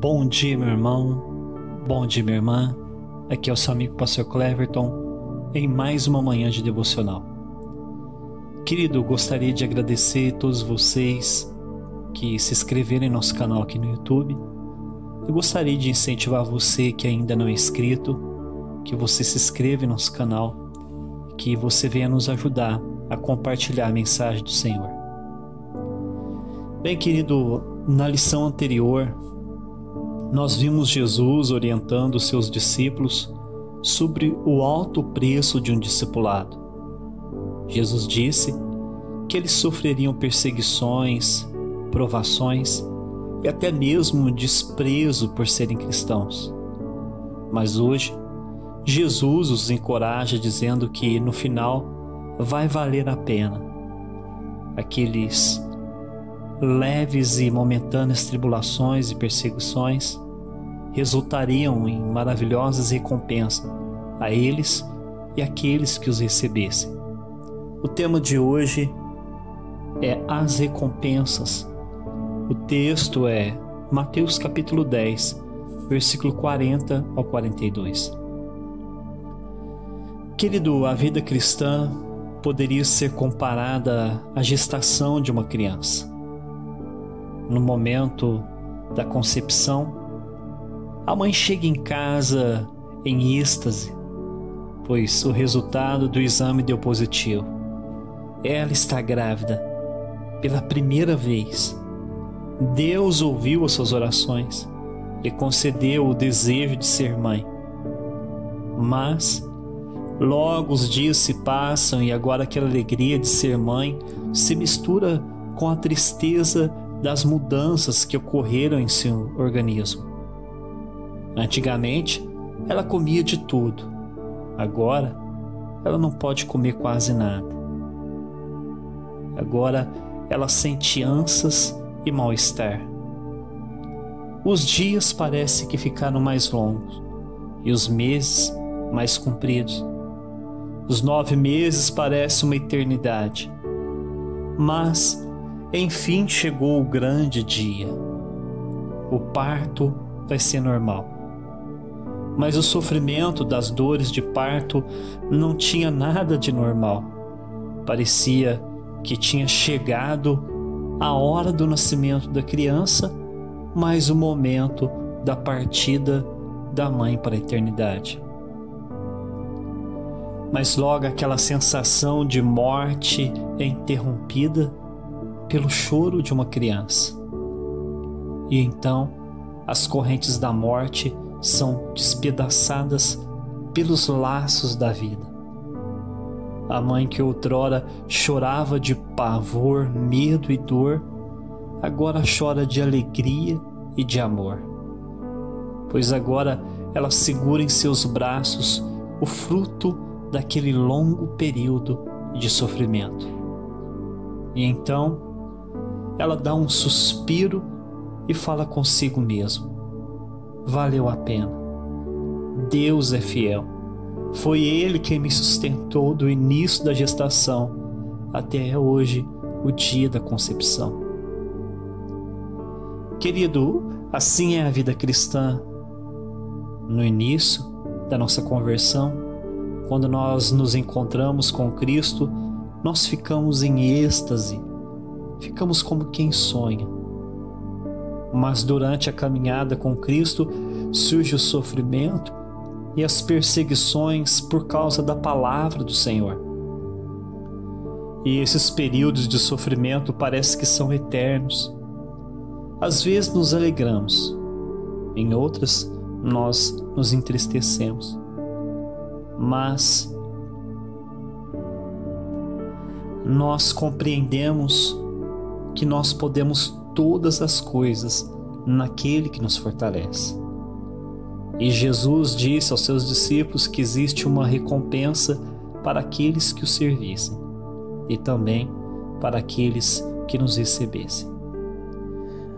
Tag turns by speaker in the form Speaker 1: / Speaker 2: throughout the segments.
Speaker 1: Bom dia, meu irmão. Bom dia, minha irmã. Aqui é o seu amigo Pastor Cleverton em mais uma manhã de devocional. Querido, gostaria de agradecer a todos vocês que se inscreveram em nosso canal aqui no YouTube. Eu gostaria de incentivar você que ainda não é inscrito, que você se inscreva em nosso canal, que você venha nos ajudar a compartilhar a mensagem do Senhor. Bem, querido, na lição anterior, nós vimos Jesus orientando os seus discípulos sobre o alto preço de um discipulado. Jesus disse que eles sofreriam perseguições, provações e até mesmo desprezo por serem cristãos. Mas hoje, Jesus os encoraja dizendo que no final vai valer a pena. Aqueles leves e momentâneas tribulações e perseguições resultariam em maravilhosas recompensas a eles e àqueles que os recebessem. O tema de hoje é as recompensas. O texto é Mateus capítulo 10, versículo 40 ao 42. Querido, a vida cristã poderia ser comparada à gestação de uma criança. No momento da concepção, a mãe chega em casa em êxtase, pois o resultado do exame deu positivo. Ela está grávida pela primeira vez. Deus ouviu as suas orações e concedeu o desejo de ser mãe. Mas logo os dias se passam e agora aquela alegria de ser mãe se mistura com a tristeza das mudanças que ocorreram em seu organismo. Antigamente, ela comia de tudo. Agora, ela não pode comer quase nada. Agora, ela sente ânsias e mal-estar. Os dias parecem que ficaram mais longos e os meses mais compridos. Os 9 meses parecem uma eternidade. Mas enfim chegou o grande dia. O parto vai ser normal. Mas o sofrimento das dores de parto não tinha nada de normal. Parecia que tinha chegado a hora do nascimento da criança, mas o momento da partida da mãe para a eternidade. Mas logo aquela sensação de morte é interrompida pelo choro de uma criança. E então as correntes da morte são despedaçadas pelos laços da vida. A mãe que outrora chorava de pavor, medo e dor, agora chora de alegria e de amor. Pois agora ela segura em seus braços o fruto daquele longo período de sofrimento. E então ela dá um suspiro e fala consigo mesmo: valeu a pena. Deus é fiel. Foi Ele quem me sustentou do início da gestação até hoje, o dia da concepção. Querido, assim é a vida cristã. No início da nossa conversão, quando nós nos encontramos com Cristo, nós ficamos em êxtase, ficamos como quem sonha. Mas durante a caminhada com Cristo surge o sofrimento e as perseguições por causa da palavra do Senhor. E esses períodos de sofrimento parece que são eternos. Às vezes nos alegramos, em outras nós nos entristecemos. Mas nós compreendemos que nós podemos todas as coisas naquele que nos fortalece. E Jesus disse aos seus discípulos que existe uma recompensa para aqueles que o servissem e também para aqueles que nos recebessem.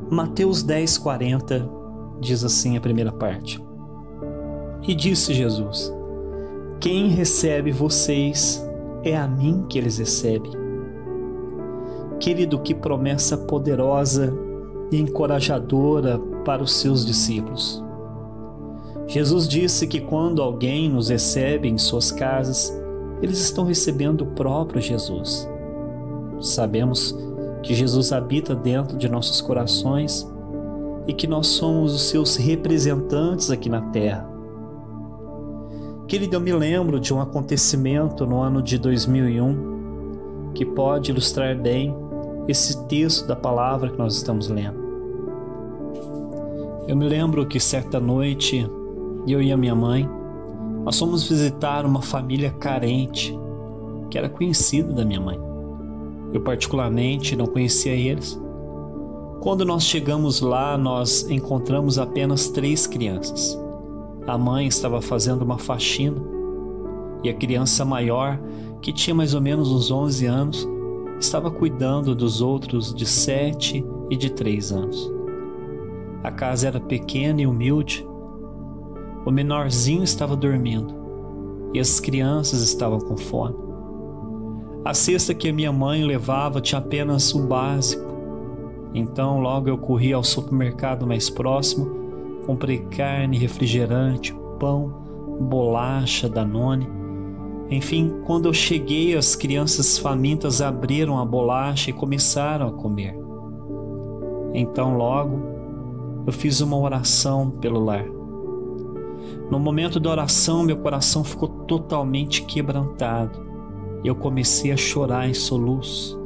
Speaker 1: Mateus 10:40 diz assim a primeira parte: E disse Jesus: Quem recebe vocês é a mim que eles recebem. Querido, que promessa poderosa e encorajadora para os seus discípulos. Jesus disse que quando alguém nos recebe em suas casas, eles estão recebendo o próprio Jesus. Sabemos que Jesus habita dentro de nossos corações e que nós somos os seus representantes aqui na terra. Querido, eu me lembro de um acontecimento no ano de 2001 que pode ilustrar bem esse texto da palavra que nós estamos lendo. Eu me lembro que certa noite, eu e a minha mãe, nós fomos visitar uma família carente que era conhecida da minha mãe. Eu particularmente não conhecia eles. Quando nós chegamos lá, nós encontramos apenas 3 crianças. A mãe estava fazendo uma faxina e a criança maior, que tinha mais ou menos uns 11 anos, estava cuidando dos outros de 7 e de 3 anos. A casa era pequena e humilde. O menorzinho estava dormindo e as crianças estavam com fome. A cesta que a minha mãe levava tinha apenas o básico. Então logo eu corri ao supermercado mais próximo, comprei carne, refrigerante, pão, bolacha, Danone. Enfim, quando eu cheguei, as crianças famintas abriram a bolacha e começaram a comer. Então logo eu fiz uma oração pelo lar. No momento da oração, meu coração ficou totalmente quebrantado e eu comecei a chorar em soluços.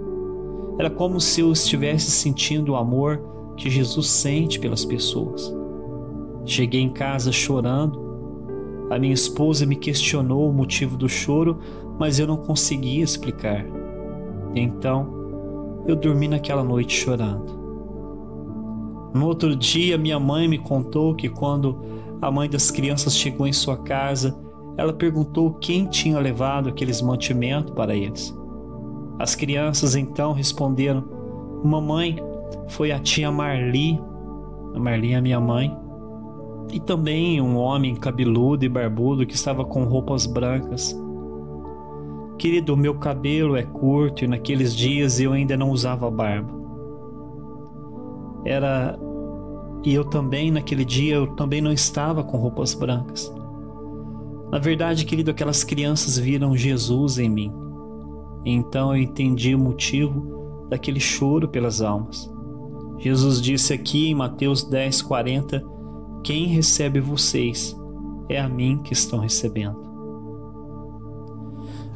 Speaker 1: Era como se eu estivesse sentindo o amor que Jesus sente pelas pessoas. Cheguei em casa chorando. A minha esposa me questionou o motivo do choro, mas eu não conseguia explicar. Então, eu dormi naquela noite chorando. No outro dia, minha mãe me contou que quando a mãe das crianças chegou em sua casa, ela perguntou quem tinha levado aqueles mantimentos para eles. As crianças então responderam: mamãe, foi a tia Marli. A Marli é a minha mãe. E também um homem cabeludo e barbudo que estava com roupas brancas. Querido, meu cabelo é curto e naqueles dias eu ainda não usava barba. E eu também, naquele dia, eu também não estava com roupas brancas. Na verdade, querido, aquelas crianças viram Jesus em mim. Então eu entendi o motivo daquele choro pelas almas. Jesus disse aqui em Mateus 10:40, quem recebe vocês é a mim que estão recebendo.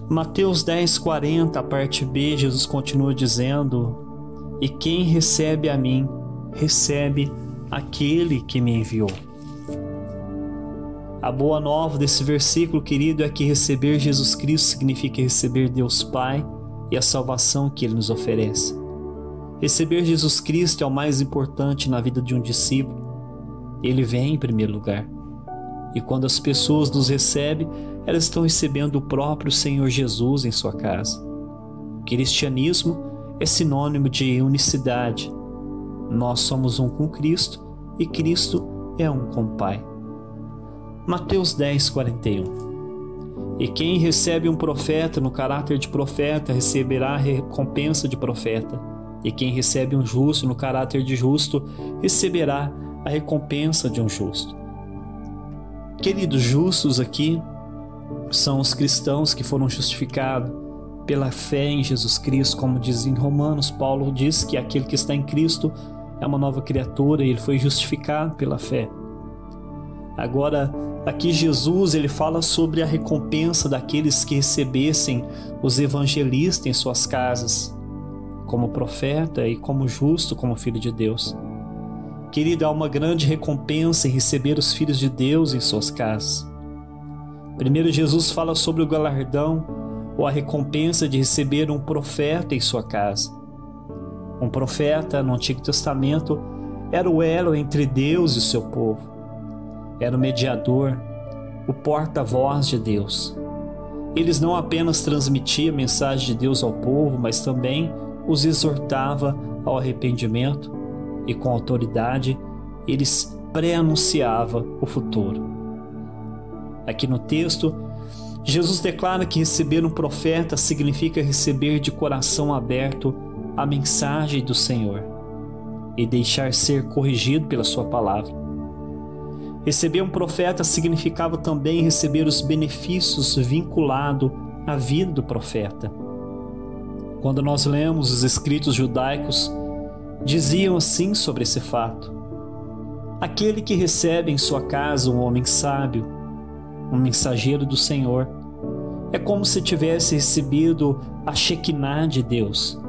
Speaker 1: Mateus 10:40, a parte B, Jesus continua dizendo, e quem recebe a mim, recebe aquele que me enviou. A boa nova desse versículo, querido, é que receber Jesus Cristo significa receber Deus Pai e a salvação que Ele nos oferece. Receber Jesus Cristo é o mais importante na vida de um discípulo. Ele vem em primeiro lugar. E quando as pessoas nos recebem, elas estão recebendo o próprio Senhor Jesus em sua casa. O cristianismo é sinônimo de unicidade. Nós somos um com Cristo e Cristo é um com o Pai. Mateus 10:41. E quem recebe um profeta no caráter de profeta receberá a recompensa de profeta. E quem recebe um justo no caráter de justo receberá a recompensa de um justo. Queridos, justos aqui são os cristãos que foram justificados pela fé em Jesus Cristo, como diz em Romanos. Paulo diz que aquele que está em Cristo é uma nova criatura e ele foi justificado pela fé. Agora, aqui Jesus ele fala sobre a recompensa daqueles que recebessem os evangelistas em suas casas, como profeta e como justo, como filho de Deus. Querido, há uma grande recompensa em receber os filhos de Deus em suas casas. Primeiro, Jesus fala sobre o galardão ou a recompensa de receber um profeta em sua casa. Um profeta, no Antigo Testamento, era o elo entre Deus e o seu povo. Era o mediador, o porta-voz de Deus. Eles não apenas transmitiam a mensagem de Deus ao povo, mas também os exortava ao arrependimento e com autoridade eles pré-anunciavam o futuro. Aqui no texto, Jesus declara que receber um profeta significa receber de coração aberto a mensagem do Senhor. e deixar ser corrigido pela sua palavra. Receber um profeta significava também receber os benefícios vinculados à vida do profeta. Quando nós lemos os escritos judaicos, diziam assim sobre esse fato: aquele que recebe em sua casa um homem sábio, um mensageiro do Senhor, é como se tivesse recebido a Shekinah de Deus,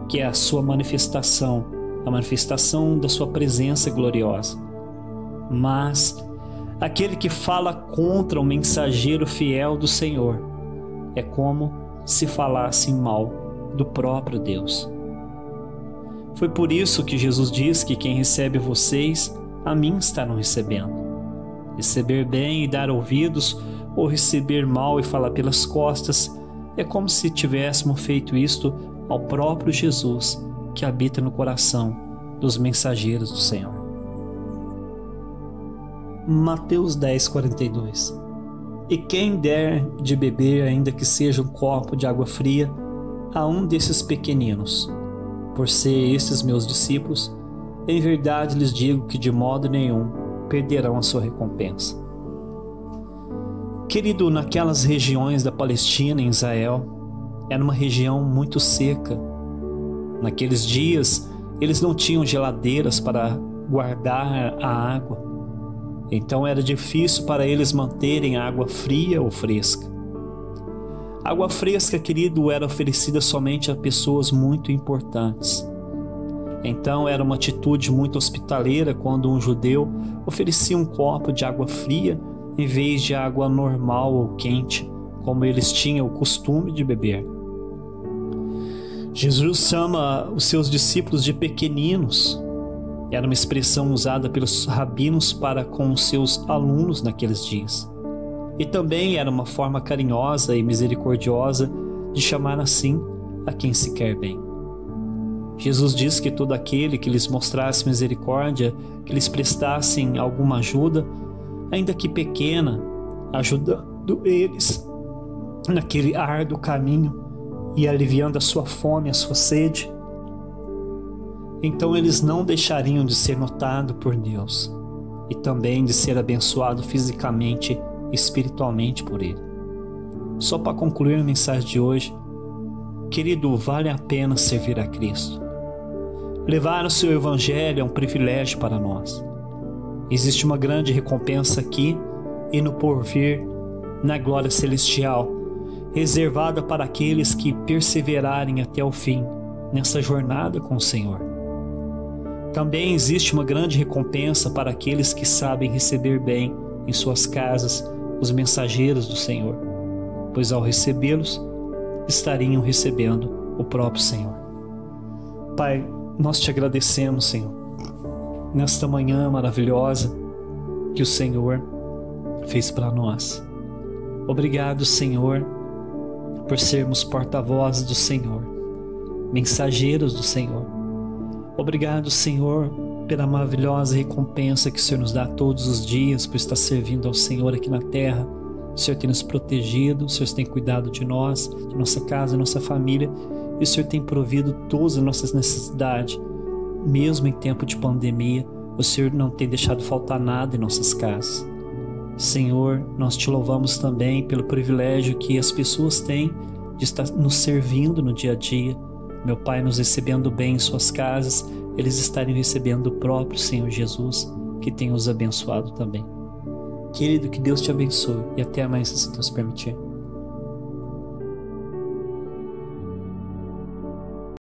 Speaker 1: que é a sua manifestação, a manifestação da sua presença gloriosa. Mas aquele que fala contra o mensageiro fiel do Senhor é como se falasse mal do próprio Deus. Foi por isso que Jesus diz que quem recebe vocês, a mim estarão recebendo. Receber bem e dar ouvidos, ou receber mal e falar pelas costas, é como se tivéssemos feito isto ao próprio Jesus, que habita no coração dos mensageiros do Senhor. Mateus 10:42. E quem der de beber, ainda que seja um copo de água fria, a um desses pequeninos, por ser estes meus discípulos, em verdade lhes digo que de modo nenhum perderão a sua recompensa. Querido, naquelas regiões da Palestina, em Israel, era uma região muito seca. Naqueles dias, eles não tinham geladeiras para guardar a água. Então era difícil para eles manterem água fria ou fresca. Água fresca, querido, era oferecida somente a pessoas muito importantes. Então era uma atitude muito hospitaleira quando um judeu oferecia um copo de água fria em vez de água normal ou quente, como eles tinham o costume de beber. Jesus chama os seus discípulos de pequeninos. Era uma expressão usada pelos rabinos para com os seus alunos naqueles dias. E também era uma forma carinhosa e misericordiosa de chamar assim a quem se quer bem. Jesus diz que todo aquele que lhes mostrasse misericórdia, que lhes prestassem alguma ajuda, ainda que pequena, ajudando eles naquele árduo caminho e aliviando a sua fome, a sua sede, então eles não deixariam de ser notados por Deus e também de ser abençoados fisicamente e espiritualmente por Ele. Só para concluir a mensagem de hoje, querido, vale a pena servir a Cristo. Levar o seu Evangelho é um privilégio para nós. Existe uma grande recompensa aqui e no porvir, na glória celestial, reservada para aqueles que perseverarem até o fim nessa jornada com o Senhor. Também existe uma grande recompensa para aqueles que sabem receber bem em suas casas os mensageiros do Senhor, pois ao recebê-los, estariam recebendo o próprio Senhor. Pai, nós te agradecemos, Senhor, nesta manhã maravilhosa que o Senhor fez para nós. Obrigado, Senhor, por sermos porta-vozes do Senhor, mensageiros do Senhor. Obrigado, Senhor, pela maravilhosa recompensa que o Senhor nos dá todos os dias por estar servindo ao Senhor aqui na terra. O Senhor tem nos protegido, o Senhor tem cuidado de nós, de nossa casa, de nossa família, e o Senhor tem provido todas as nossas necessidades. Mesmo em tempo de pandemia, o Senhor não tem deixado faltar nada em nossas casas. Senhor, nós te louvamos também pelo privilégio que as pessoas têm de estar nos servindo no dia a dia. Meu Pai, nos recebendo bem em suas casas, eles estarem recebendo o próprio Senhor Jesus, que tem os abençoado também. Querido, que Deus te abençoe e até amanhã, se Deus permitir.